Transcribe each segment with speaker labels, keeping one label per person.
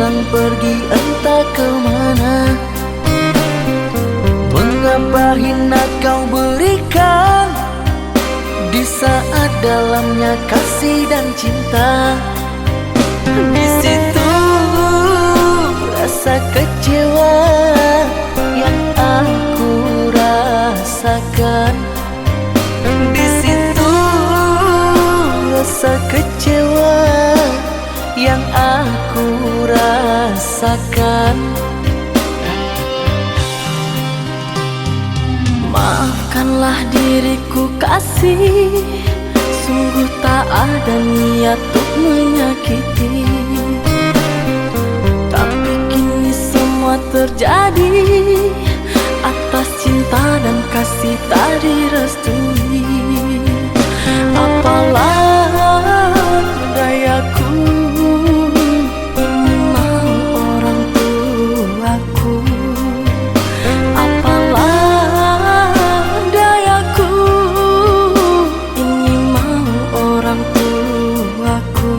Speaker 1: hilang pergi entah kemana. Mengapa hina kau berikan di saat dalamnya kasih dan cinta. Di situ rasa kecewa yang aku rasakan. Di situ rasa kecewa yang aku rasakan. Maafkanlah diriku kasih, sungguh tak ada niat untuk menyakiti. Tapi kini semua terjadi atas cinta dan kasih tak direstui. Apalah dayaku, ini mau orang tuaku. Apalah dayaku, ini mau orang tuaku.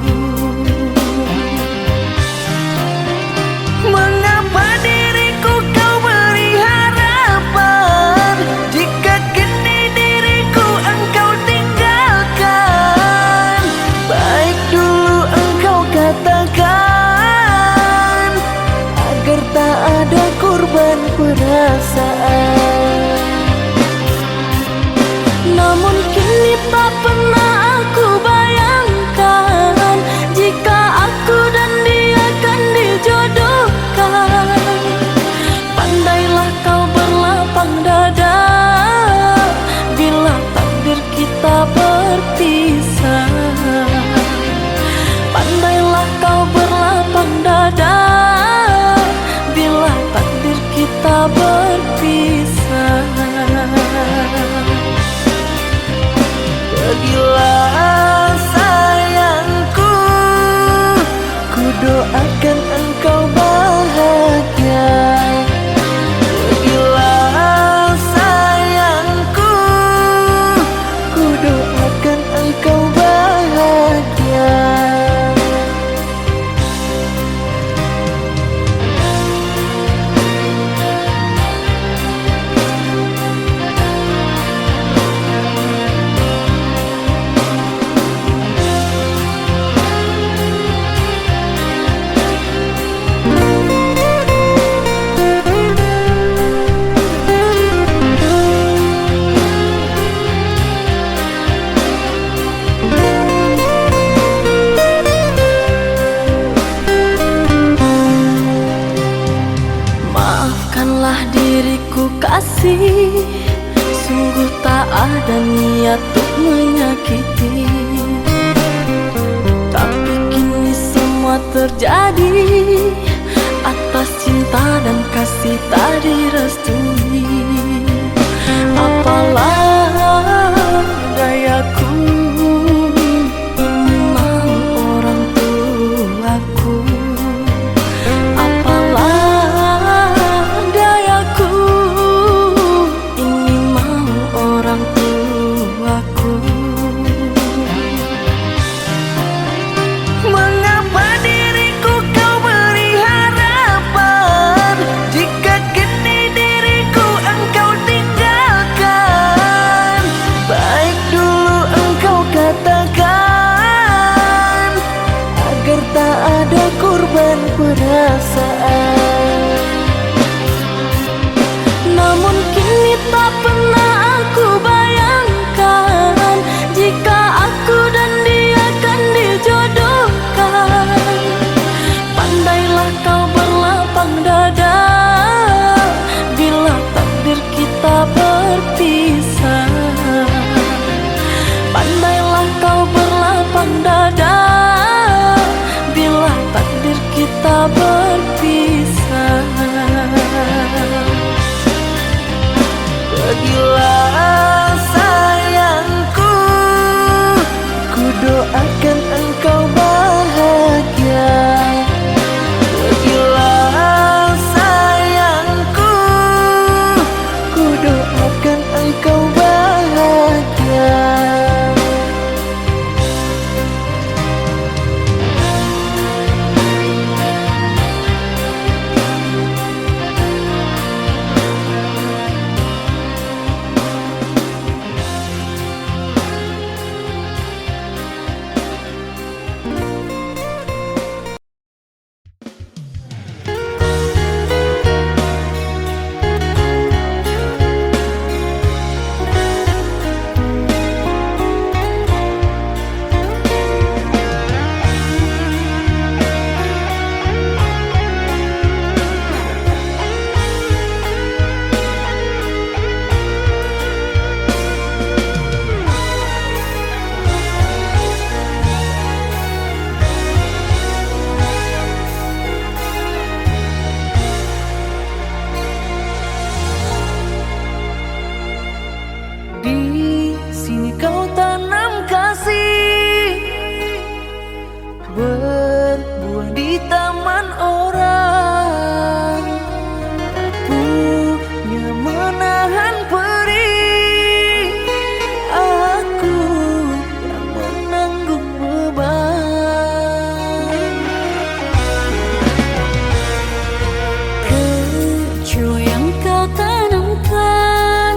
Speaker 1: Mengapa diriku kau beri harapan jika kini diriku engkau tinggalkan? Baik dulu engkau katakan agar tak ada korban perasaan. Namun kini tak pernah aku bayangkan jika aku dan dia akan dijodohkan. Pandailah kau berlapang dada bila takdir kita berpisah. Pandailah kau berlapang dada bila takdir kita berpisah. Pergilah sayangku, ku doakan engkau bahagia. Pergilah sayangku, ku doakan engkau bahagia. Maafkanlah diriku kasih, sungguh tak ada niat untuk menyakiti. Tapi kini semua terjadi atas cinta dan kasih tak direstui. Apalah dayaku, ini mau orang tuaku. Mengapa diriku kau beri harapan jika kini diriku engkau tinggalkan? Di sini kau tanam kasih, berbuah di taman orang, punya menahan perih. Aku yang menanggung beban.
Speaker 2: Kecoa yang kau tanamkan,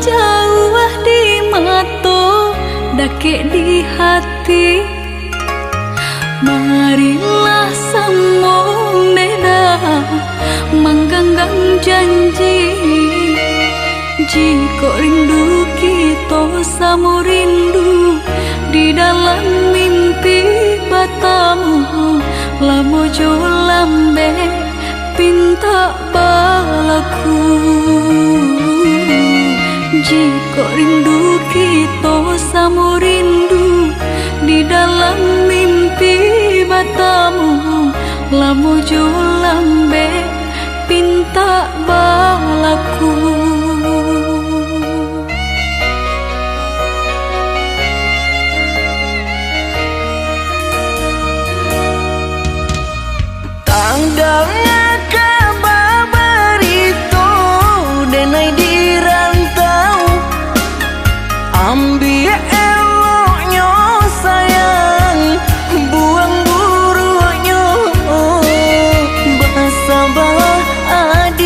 Speaker 2: jauh di mata, dake di hati. Marilah sambung neda menggenggam janji. Jika rindu kita sama rindu di dalam mimpi batamu, lamo jo lambe pinta balaku. Jika rindu kita sama rindu di dalam mimpi batamu, lamo jo lambe pinta balaku.
Speaker 1: Tanggalnya kabarito denai di rantau, ambil eloknya sayang, buang buruknya. Basabah adik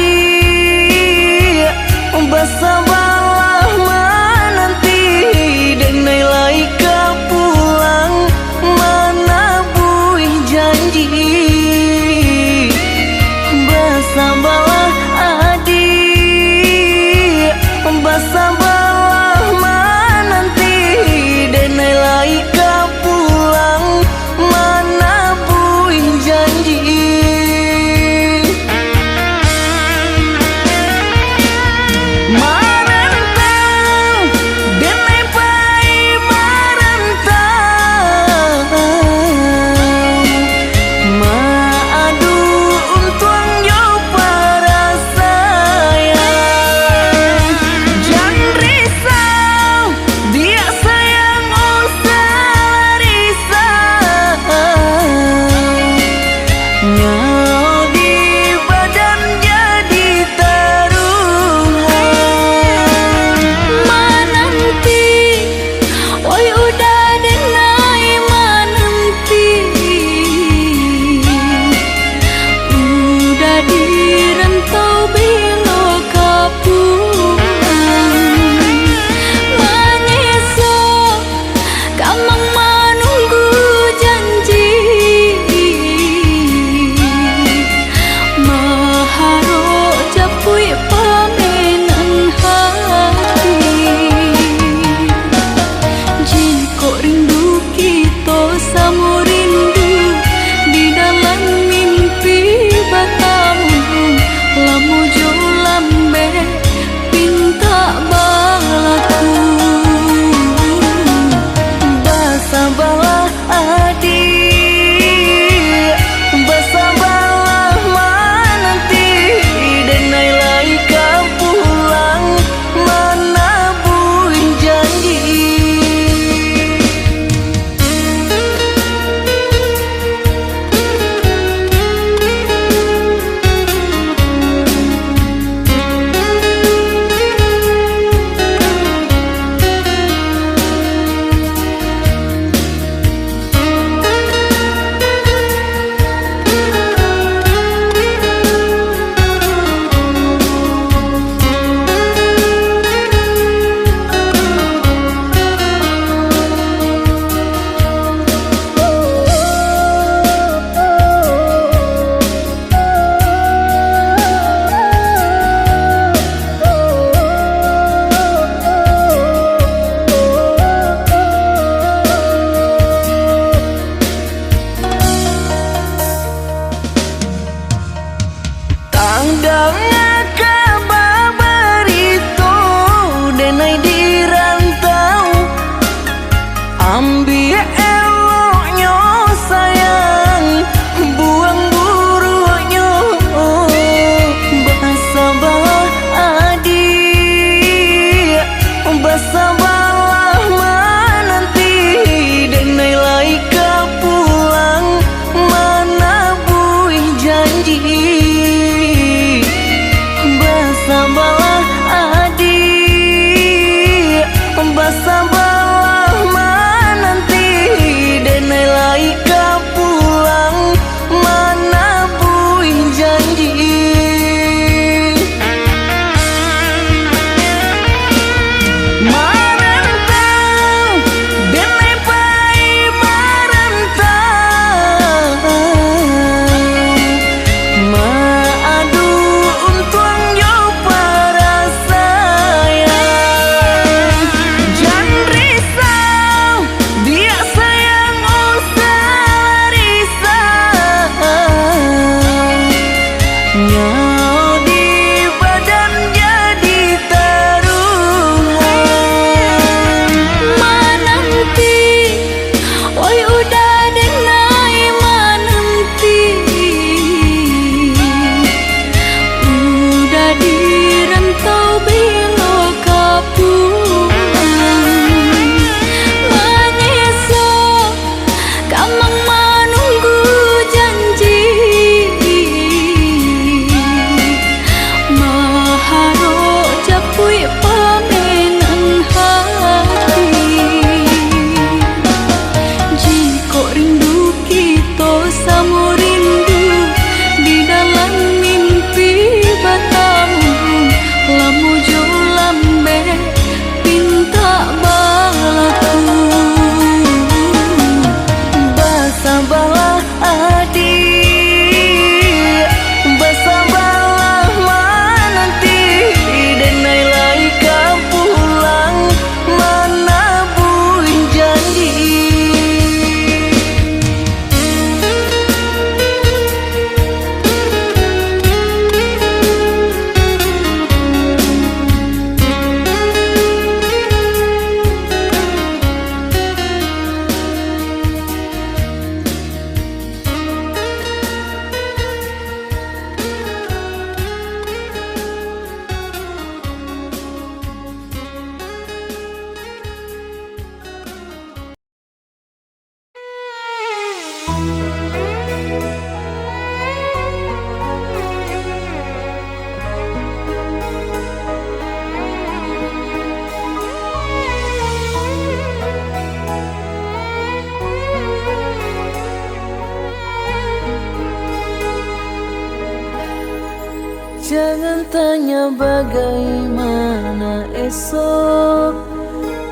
Speaker 1: bagaimana esok.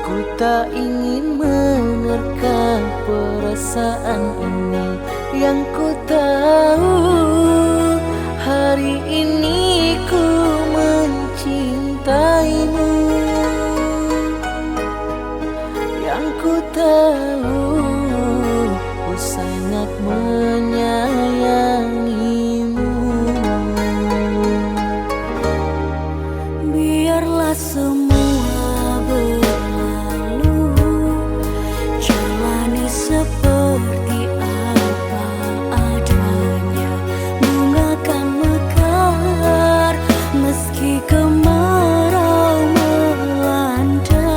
Speaker 1: Ku tak ingin menerka perasaan ini. Yang ku tahu hari ini ku mencintaimu. Yang ku tahu ku sangat menyayangimu.
Speaker 2: Biarlah semua berlalu, jalani seperti apa adanya. Bunga kan mekar meski kemarau melanda.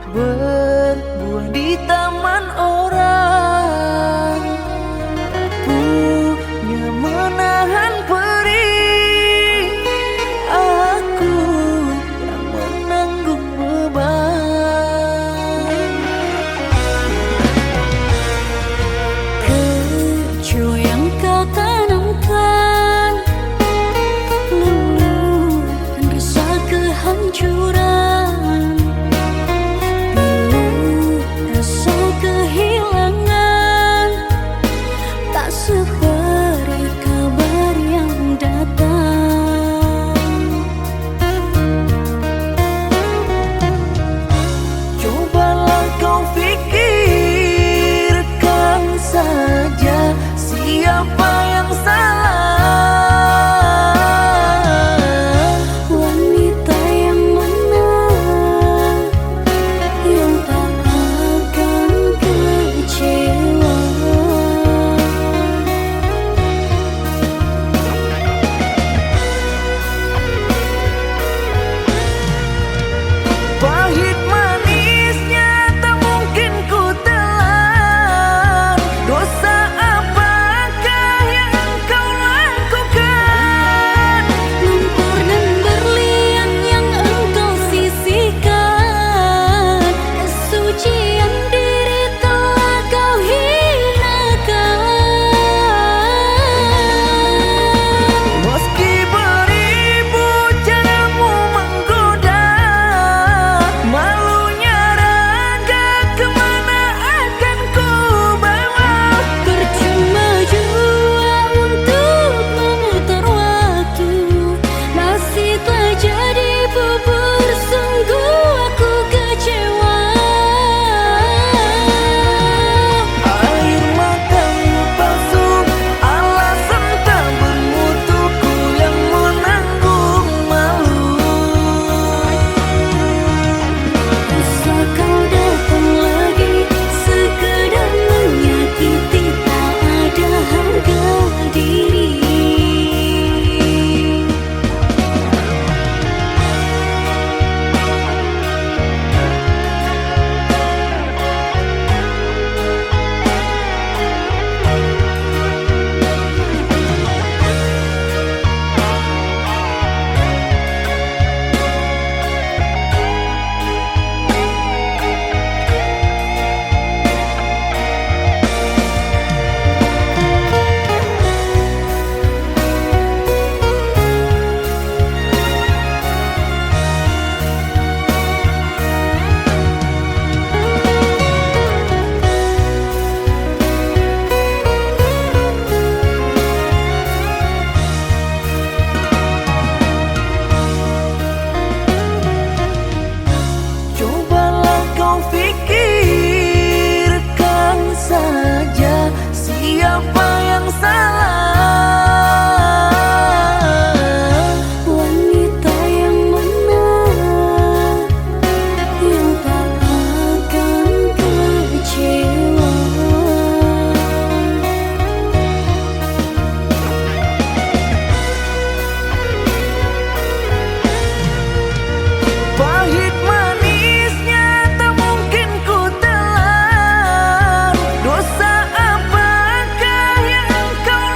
Speaker 1: berbuah di taman orang, punya menahan perih. Aku yang menanggung beban.
Speaker 2: Kecoa yang kau tanamkan luluh dan rasa kehancuran. Pilu rasa kehilangan, tak seperti kabar yang datang.
Speaker 1: Cobalah kau pikirkan saja siapa yang salah.
Speaker 2: Wanita yang mana yang tak akan kecewa.
Speaker 1: Pahit manisnya tak mungkin ku telan. Dosa apakah yang engkau lakukan?
Speaker 2: Lumpur dan berlian yang engkau sisihkan, kesucian diri telah kau hinakan.
Speaker 1: Meski beribu caramu menggoda, malunya raga kemana akan ku bawa?
Speaker 2: Percuma jua untuk memutar waktu, masih tak jadi bubur, sungguh aku kecewa.
Speaker 1: Air matamu palsu, alasan tak bermutuku yang menanggung malu.
Speaker 2: Bisa kau datang lagi, sekedar menyakiti, tak ada harga diri.
Speaker 1: Cobalah kau pikirkan saja siapa yang salah.
Speaker 2: Wanita yang mana yang tak akan kecewa.
Speaker 1: Pahit manisnya tak mungkin ku telan. Dosa apakah yang engkau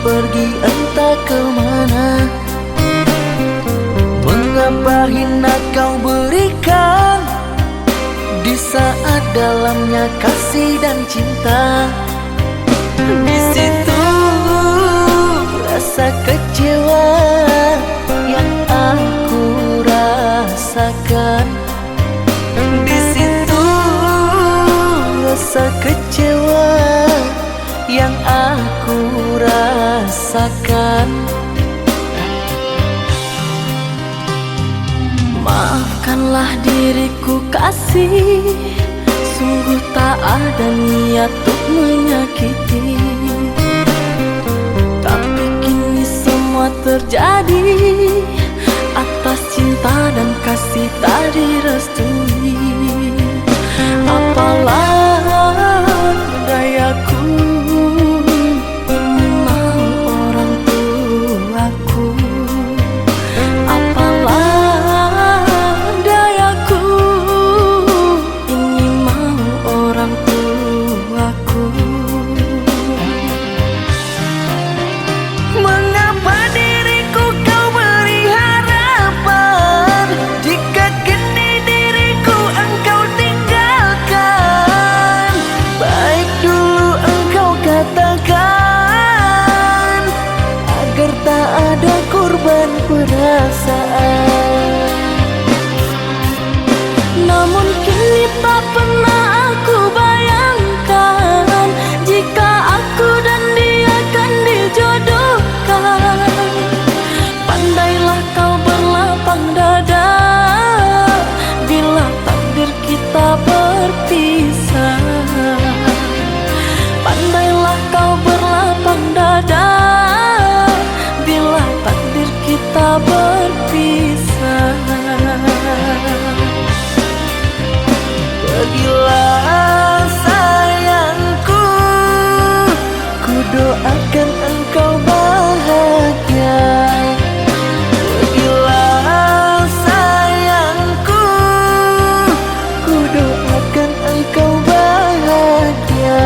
Speaker 1: pergi entah kemana. Mengapa hina kau berikan di saat dalamnya kasih dan cinta. Di situ rasa kecewa yang aku rasakan. Di situ rasa kecewa yang aku rasakan.
Speaker 2: Maafkanlah diriku kasih, sungguh tak ada niat untuk menyakiti. Tapi kini semua terjadi atas cinta dan kasih tak direstui. Apalah dayaku, ini mau orang tuaku. Apalah dayaku, ini mau orang tuaku.
Speaker 1: Mengapa diriku kau beri harapan jika kini diriku engkau tinggalkan? Baik dulu engkau katakan agar tak ada korban perasaan.
Speaker 2: Namun kini tak pernah aku bayangkan jika aku dan dia akan dijodohkan. Pandailah kau berlapang dada bila takdir kita berpisah. Pandailah kau berlapang dada bila takdir kita berpisah.
Speaker 1: Pergilah sayangku, ku doakan engkau bahagia. Pergilah sayangku, ku doakan engkau bahagia.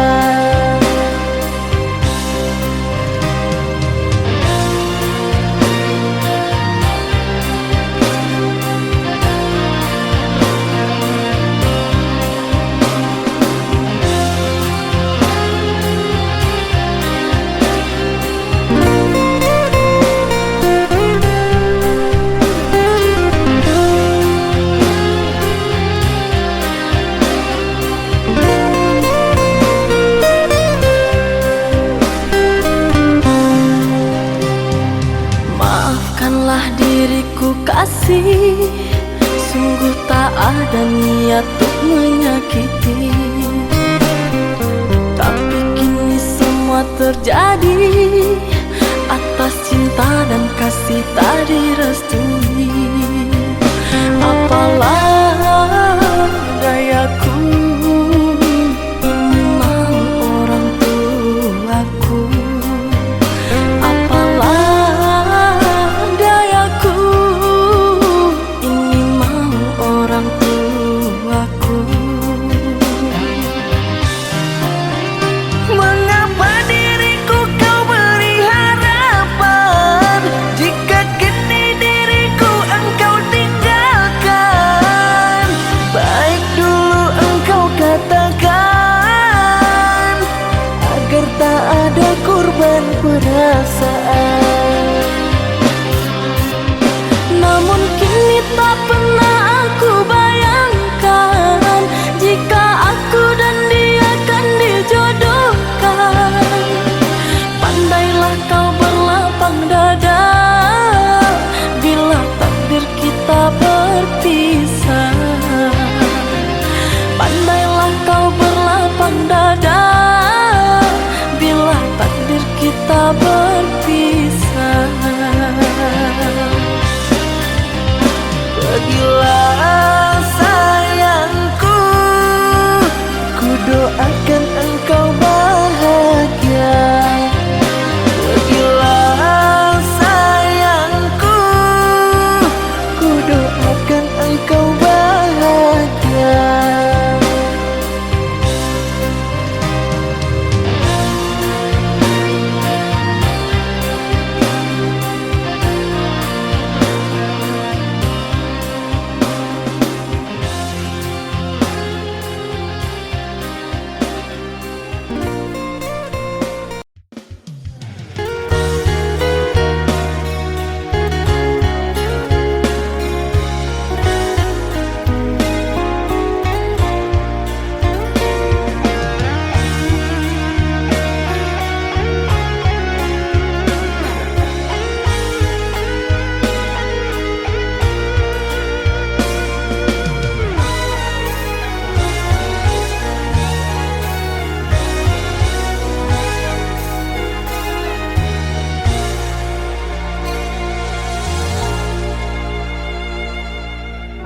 Speaker 2: Maafkanlah diriku kasih, sungguh tak ada niat untuk menyakiti. Tapi kini semua terjadi atas cinta dan kasih tak direstui. Apalah dayaku, ini mau orang tuaku. Apalah dayaku, ini mau orang tuaku.
Speaker 1: Mengapa diriku kau beri harapan jika kini diriku engkau tinggalkan? Baik dulu engkau katakan agar tak ada korban perasaan.
Speaker 2: Namun kini tak pernah aku bayangkan jika aku dan dia akan dijodohkan. Pandailah kau berlapang dada bila takdir kita berpisah. Pandailah kau berlapang dada bila takdir kita berpisah.
Speaker 1: Pergilah sayangku, ku doakan engkau bahagia. Pergilah sayangku, ku doakan engkau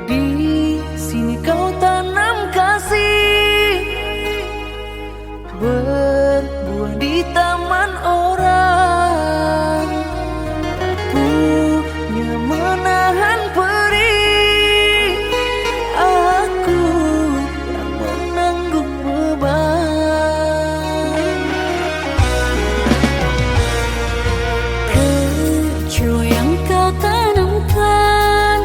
Speaker 1: Di sini kau tanam kasih, berbuah di taman orang, punya menahan perih. Aku yang menanggung beban.
Speaker 2: Kecoa yang kau tanamkan,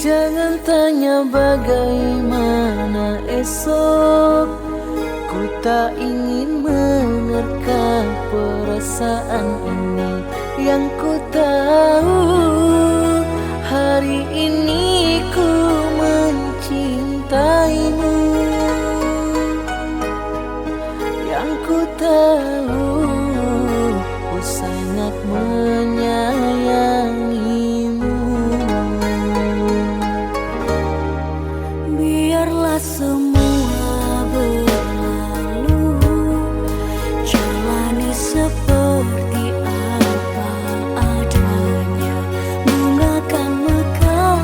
Speaker 1: Jangan tanya bagaimana esok, ku tak ingin menerka perasaan ini. Yang ku tahu hari ini ku mencintaimu. Yang ku tahu ku sangat menyayangimu.
Speaker 2: Biarlah semua berlalu, jalani seperti apa adanya. Bunga kan mekar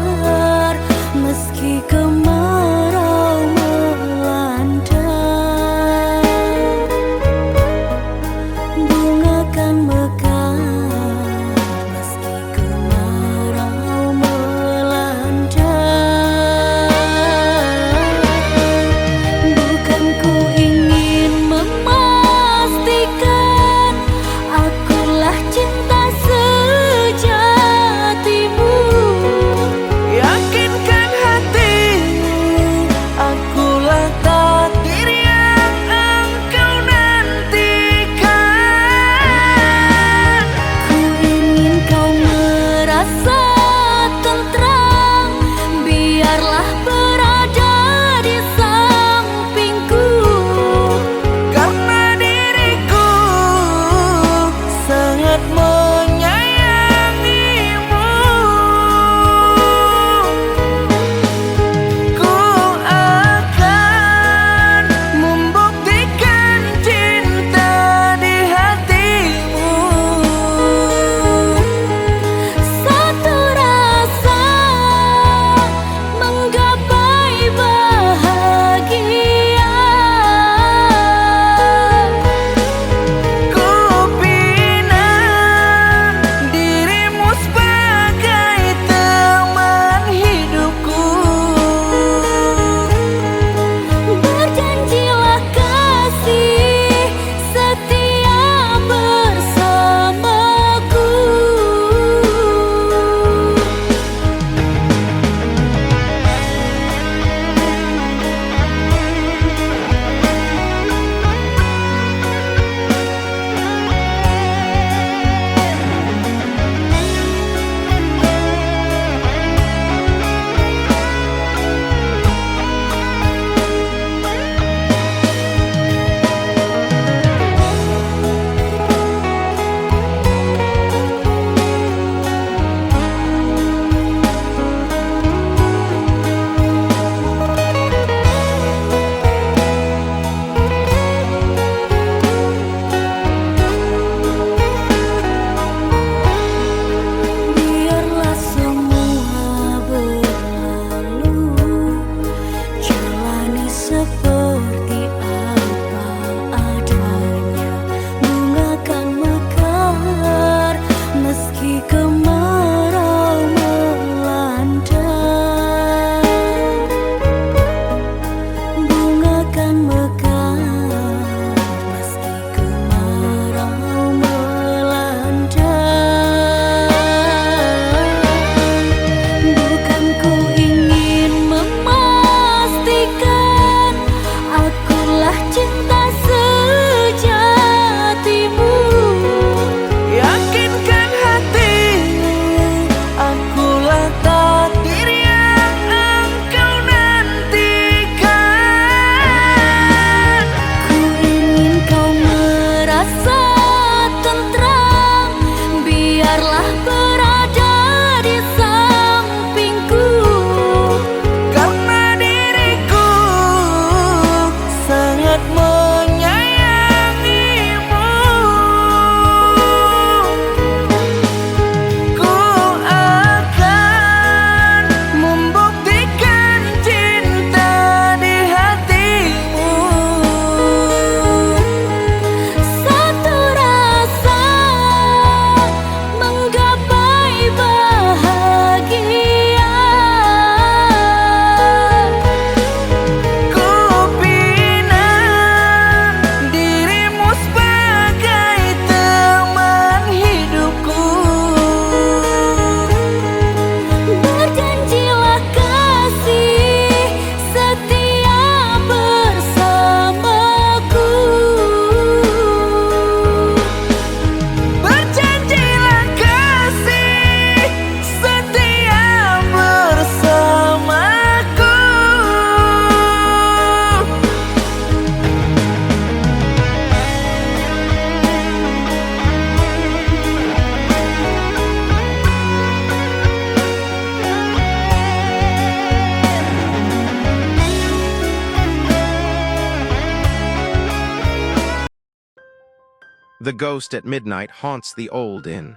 Speaker 3: The ghost at midnight haunts the old inn.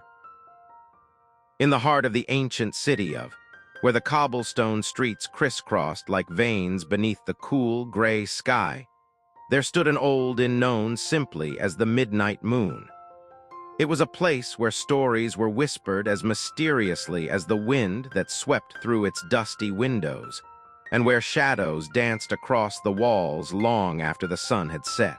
Speaker 3: In the heart of the ancient city of, where the cobblestone streets crisscrossed like veins beneath the cool, gray sky, there stood an old inn known simply as the Midnight Moon. It was a place where stories were whispered as mysteriously as the wind that swept through its dusty windows, and where shadows danced across the walls long after the sun had set.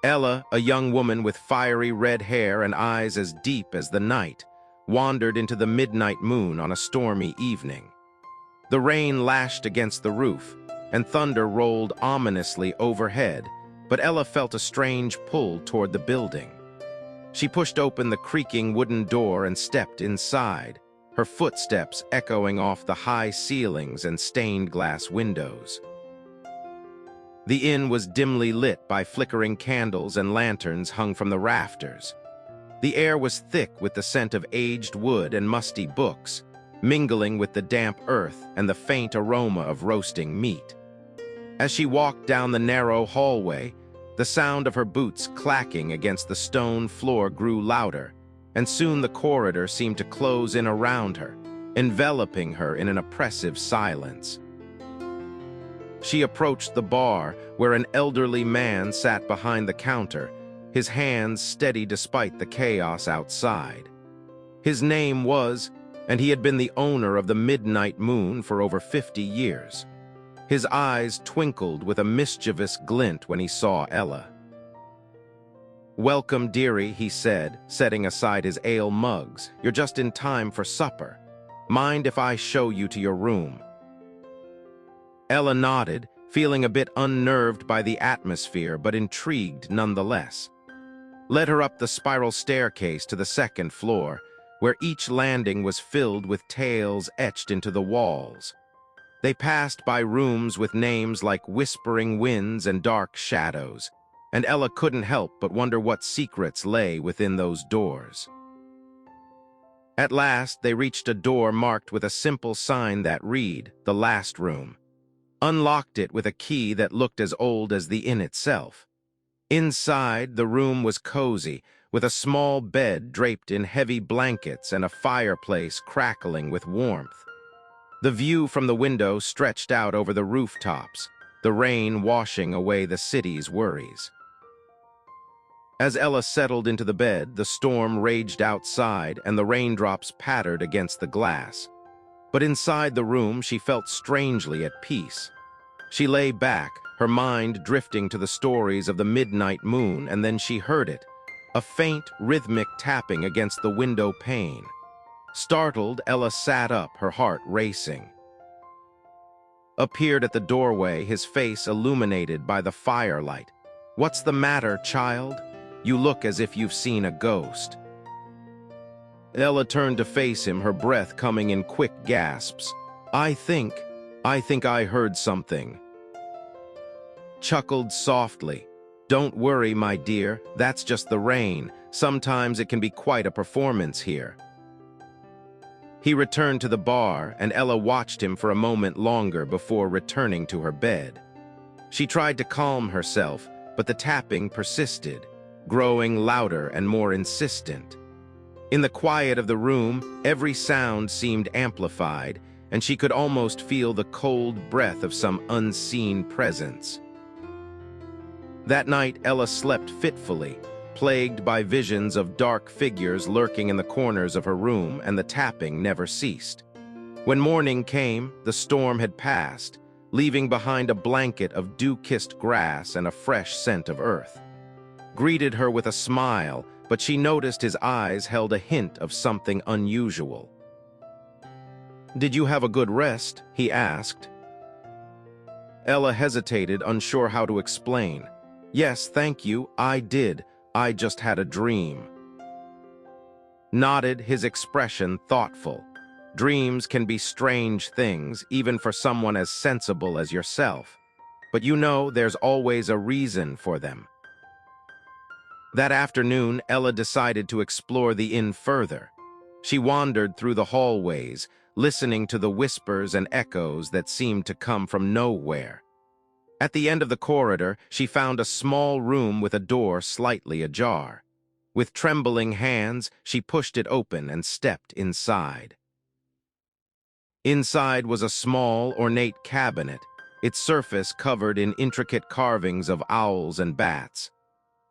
Speaker 3: Ella, a young woman with fiery red hair and eyes as deep as the night, wandered into the Midnight Moon on a stormy evening. The rain lashed against the roof, and thunder rolled ominously overhead, but Ella felt a strange pull toward the building. She pushed open the creaking wooden door and stepped inside, her footsteps echoing off the high ceilings and stained glass windows. The inn was dimly lit by flickering candles and lanterns hung from the rafters. The air was thick with the scent of aged wood and musty books, mingling with the damp earth and the faint aroma of roasting meat. As she walked down the narrow hallway, the sound of her boots clacking against the stone floor grew louder, and soon the corridor seemed to close in around her, enveloping her in an oppressive silence. She approached the bar, where an elderly man sat behind the counter, his hands steady despite the chaos outside. His name was, and he had been the owner of the Midnight Moon for over 50 years. His eyes twinkled with a mischievous glint when he saw Ella. "Welcome, dearie," he said, setting aside his ale mugs. "You're just in time for supper. Mind if I show you to your room?" Ella nodded, feeling a bit unnerved by the atmosphere but intrigued nonetheless. Led her up the spiral staircase to the second floor, where each landing was filled with tales etched into the walls. They passed by rooms with names like Whispering Winds and Dark Shadows, and Ella couldn't help but wonder what secrets lay within those doors. At last, they reached a door marked with a simple sign that read, "The Last Room." Unlocked it with a key that looked as old as the inn itself. Inside, the room was cozy, with a small bed draped in heavy blankets and a fireplace crackling with warmth. The view from the window stretched out over the rooftops, the rain washing away the city's worries. As Ella settled into the bed, the storm raged outside and the raindrops pattered against the glass. But inside the room, she felt strangely at peace. She lay back, her mind drifting to the stories of the Midnight Moon, and then she heard it, a faint, rhythmic tapping against the window pane. Startled, Ella sat up, her heart racing. Appeared at the doorway, his face illuminated by the firelight. "What's the matter, child? You look as if you've seen a ghost." Ella turned to face him, her breath coming in quick gasps. I think I heard something." Chuckled softly. "Don't worry, my dear, that's just the rain. Sometimes it can be quite a performance here." He returned to the bar, and Ella watched him for a moment longer before returning to her bed. She tried to calm herself, but the tapping persisted, growing louder and more insistent. In the quiet of the room, every sound seemed amplified, and she could almost feel the cold breath of some unseen presence. That night, Ella slept fitfully, plagued by visions of dark figures lurking in the corners of her room, and the tapping never ceased. When morning came, the storm had passed, leaving behind a blanket of dew-kissed grass and a fresh scent of earth. Greeted her with a smile, but she noticed his eyes held a hint of something unusual. "Did you have a good rest?" he asked. Ella hesitated, unsure how to explain. "Yes, thank you, I did. I just had a dream." Nodded, his expression thoughtful. Dreams can be strange things, even for someone as sensible as yourself. But you know, there's always a reason for them. That afternoon, Ella decided to explore the inn further. She wandered through the hallways, listening to the whispers and echoes that seemed to come from nowhere. At the end of the corridor, she found a small room with a door slightly ajar. With trembling hands, she pushed it open and stepped inside. Inside was a small, ornate cabinet, its surface covered in intricate carvings of owls and bats.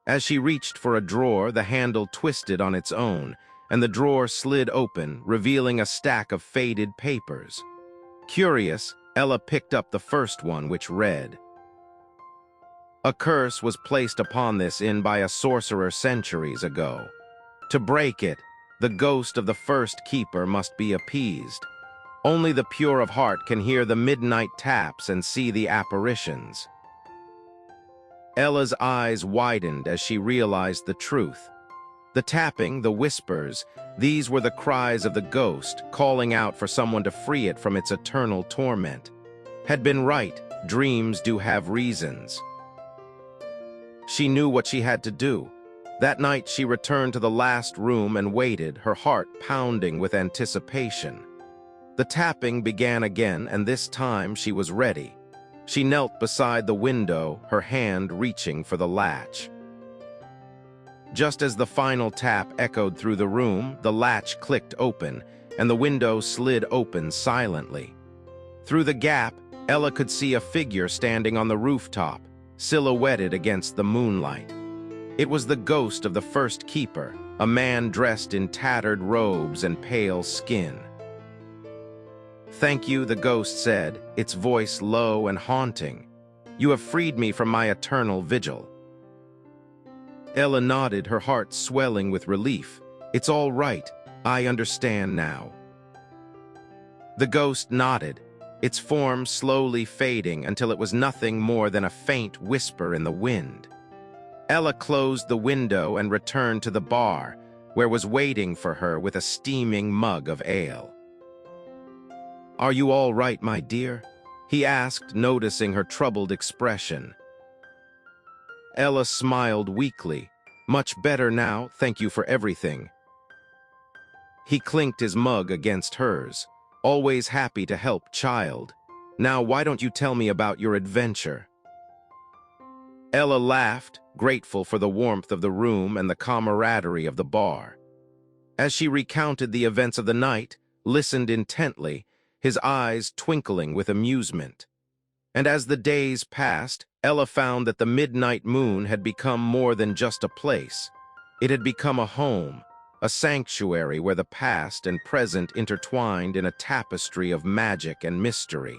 Speaker 3: As she reached for a drawer, the handle twisted on its own, and the drawer slid open, revealing a stack of faded papers. Curious, Ella picked up the first one, which read, "A curse was placed upon this inn by a sorcerer centuries ago. To break it, the ghost of the first keeper must be appeased. Only the pure of heart can hear the midnight taps and see the apparitions." Ella's eyes widened as she realized the truth. The tapping, the whispers, these were the cries of the ghost, calling out for someone to free it from its eternal torment. Had been right, dreams do have reasons. She knew what she had to do. That night she returned to the last room and waited, her heart pounding with anticipation. The tapping began again, and this time she was ready. She knelt beside the window, her hand reaching for the latch. Just as the final tap echoed through the room, the latch clicked open, and the window slid open silently. Through the gap, Ella could see a figure standing on the rooftop, silhouetted against the moonlight. It was the ghost of the first keeper, a man dressed in tattered robes and pale skin. "Thank you," the ghost said, its voice low and haunting. "You have freed me from my eternal vigil." Ella nodded, her heart swelling with relief. "It's all right. I understand now." The ghost nodded, its form slowly fading until it was nothing more than a faint whisper in the wind. Ella closed the window and returned to the bar, where was waiting for her with a steaming mug of ale. "Are you all right, my dear?" he asked, noticing her troubled expression. Ella smiled weakly. "Much better now, thank you for everything." He clinked his mug against hers. "Always happy to help, child. Now why don't you tell me about your adventure?" Ella laughed, grateful for the warmth of the room and the camaraderie of the bar. As she recounted the events of the night, listened intently, his eyes twinkling with amusement. And as the days passed, Ella found that the midnight moon had become more than just a place. It had become a home, a sanctuary where the past and present intertwined in a tapestry of magic and mystery.